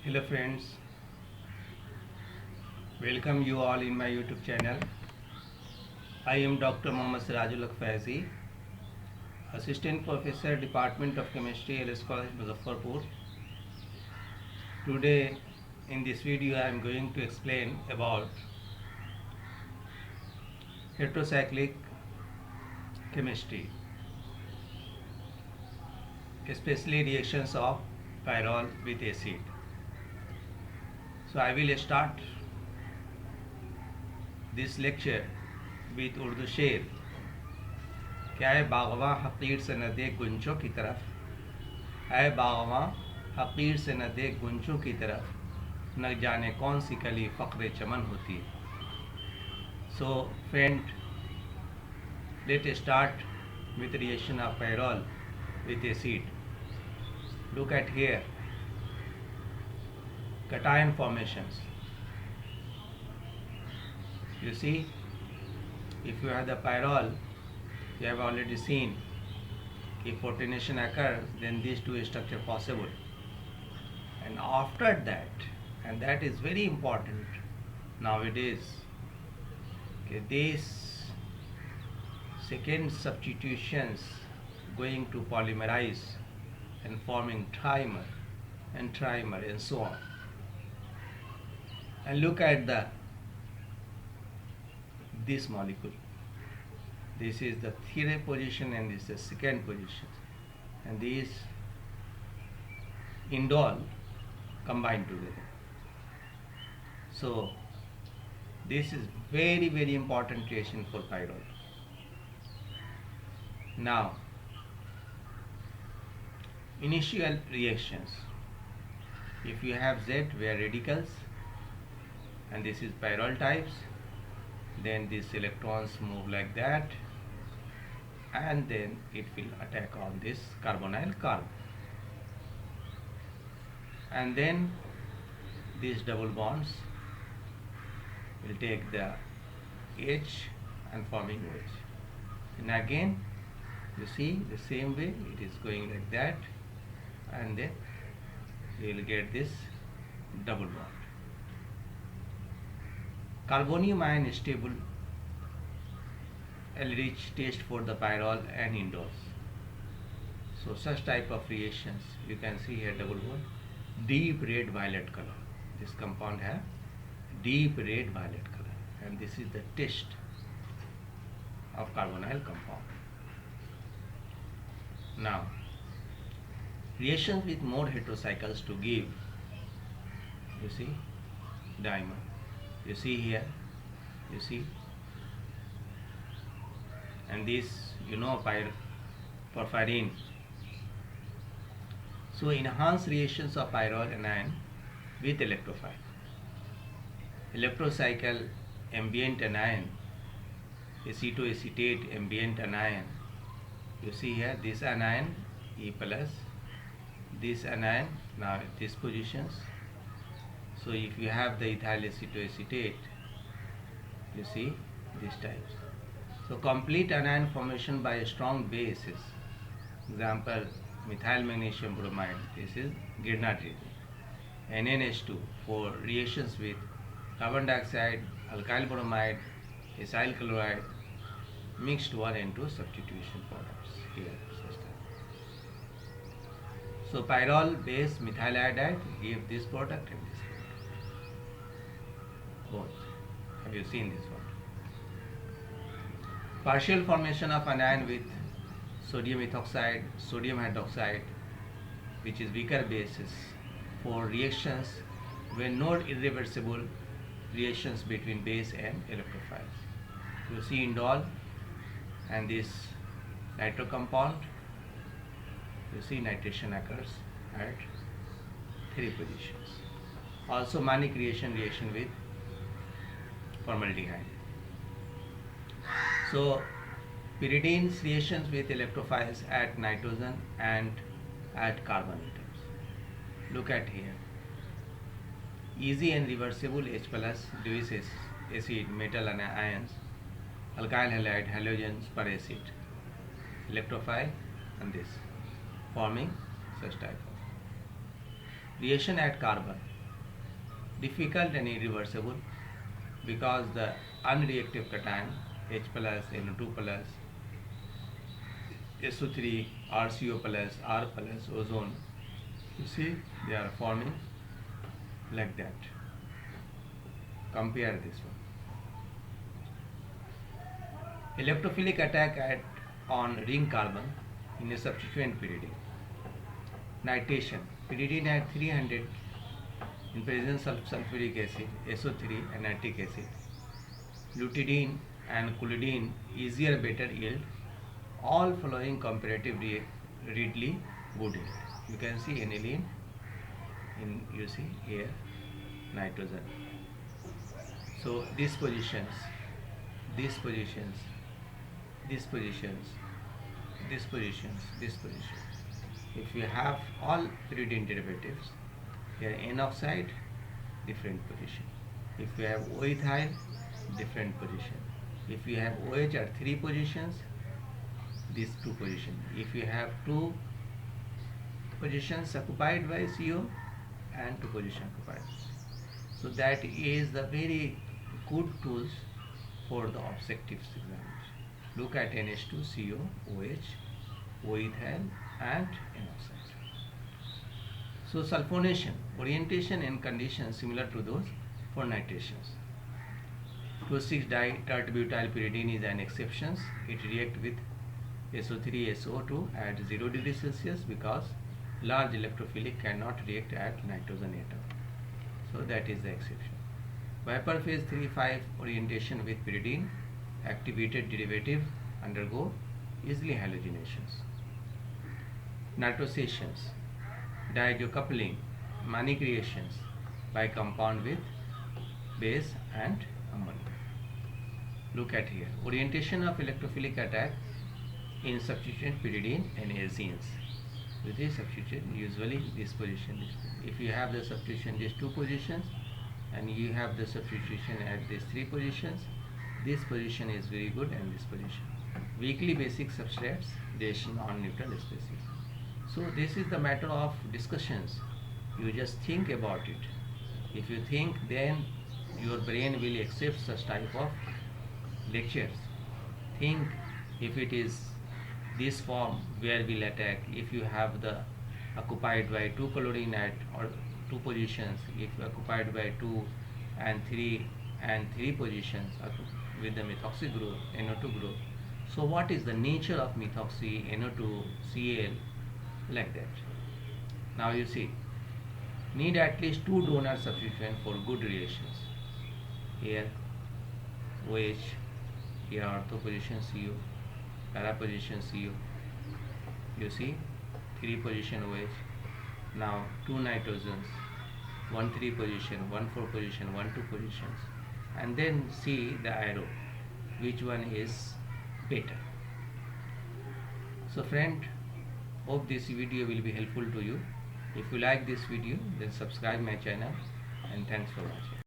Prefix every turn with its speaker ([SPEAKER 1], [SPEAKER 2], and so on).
[SPEAKER 1] Hello friends, welcome you all in my YouTube channel. I am Dr. Mohammad Sirajul Faizi, Assistant Professor, Department of Chemistry, LS College, Muzaffarpur. Today in this video I am going to explain about heterocyclic chemistry, especially reactions of pyrrole with acid. So I will start this lecture with Urdu शेर क्या है बागवां हकीर से न देख गुंचों की तरफ है बागवां हकीर से न देख गुंचों की तरफ न जाने कौन सी कली फ़क्र चमन होती है. So friend, let's start with reaction of pyrrole with acid. Look at here, cation formations. You see, if you have the pyrrole, you have already seen if protonation occurs, then these two structure possible. And after that, and that is very important nowadays, okay, these second substitutions going to polymerize and forming trimer and so on. And look at this molecule. This is the third position and this is the second position, and these indole combined together. So this is very important reaction for pyrrole. Now initial reactions, if you have Z where radicals and this is pyrrole types, then these electrons move like that and then it will attack on this carbonyl carbon, and then these double bonds will take the H and forming OH, and again you see the same way it is going like that, and then you will get this double bond. Carbonium ion stable Ehrlich test for the pyrrole and indoles. So such type of reactions you can see here, double bond, deep red violet color. This compound have deep red violet color, and this is the test of carbonyl compound. Now reactions with more heterocycles to give, you see, dimer. You see here, you see, and this you know porphyrin. So enhance reactions of pyrrole anion with electrophile. Electrocycle ambient anion, acetoacetate ambient anion. You see here this anion E plus, this anion now at these positions. So if you have the ethyl acetoacetate, you see these types. So complete anion formation by strong bases. Example, methyl magnesium bromide. This is Grignard reagent. NNH2 for reactions with carbon dioxide, alkyl bromide, acyl chloride, mixed 1 and 2 substitution products here. So pyrrole base methyl iodide give this product and this product. Both. Have you seen this one? Partial formation of anion with sodium ethoxide, sodium hydroxide, which is weaker bases for reactions when not irreversible reactions between base and electrophiles. You see indole and this nitro compound, you see nitration occurs at 3 positions. Also Mannich reaction with formaldehyde. So pyridines reactions with electrophiles at nitrogen and at carbon atoms. Look at here. Easy and reversible H plus Lewis acid metal ions, alkyl halide halogens per acid, electrophile and this forming such type of reaction at carbon. difficult and irreversible because the unreactive cation H plus, NO2 plus, SO3, RCO plus, R plus, ozone, you see they are forming like that. Compare this one. Electrophilic attack on ring carbon in a substituent pyridine. Nitration. Pyridine at 300 in presence of sulfuric acid, SO3 and nitric acid. Lutidine and collidine easier better yield. All following comparatively readily good yield. You can see aniline in, you see here nitrogen. So these positions, these positions, these positions, these positions, these positions. If you have all pyridine derivatives, here N oxide, different position. If you have O ethyl, different position. If you have OH at 3 positions, these 2 positions. If you have 2 positions occupied by CO and 2 positions occupied. So that is the very good tools for the objective examination. Look at NH2, CO, OH, O ethyl and N oxide. So sulfonation, orientation and conditions similar to those for nitrations. 2,6-di-tertbutyl-pyridine is an exception. It reacts with SO3, SO2 at 0 degrees Celsius because large electrophilic cannot react at nitrogen atom. So that is the exception. Vapor phase 3,5 orientation with pyridine, activated derivative undergo easily haloginations. Nitrosations, diazocoupling, manicriations by compound with base and ammonia. Look at here, orientation of electrophilic attack in substituent pyridine and azenes. With this substitution, usually this position. If you have the substitution these 2 positions and you have the substitution at these 3 positions, this position is very good and this position. Weakly basic substrates, reaction on neutral species. So this is the matter of discussions. You just think about it. If you think, then your brain will accept such type of lectures. Think if it is this form where will attack, if you have the occupied by 2 chlorine at or 2 positions, if occupied by 2 and 3 positions with the methoxy group, NO2 group. So what is the nature of methoxy, NO2, Cl, like that. Now you see, need at least 2 donor substituents for good relations. Here OH, here ortho position CO, para position CO. You see 3 position OH. Now 2 nitrogens, 1 3 position, 1 4 position, 1 2 positions, and then see the arrow, which one is better. So friend, hope this video will be helpful to you. If you like this video, then subscribe my channel, and thanks for watching.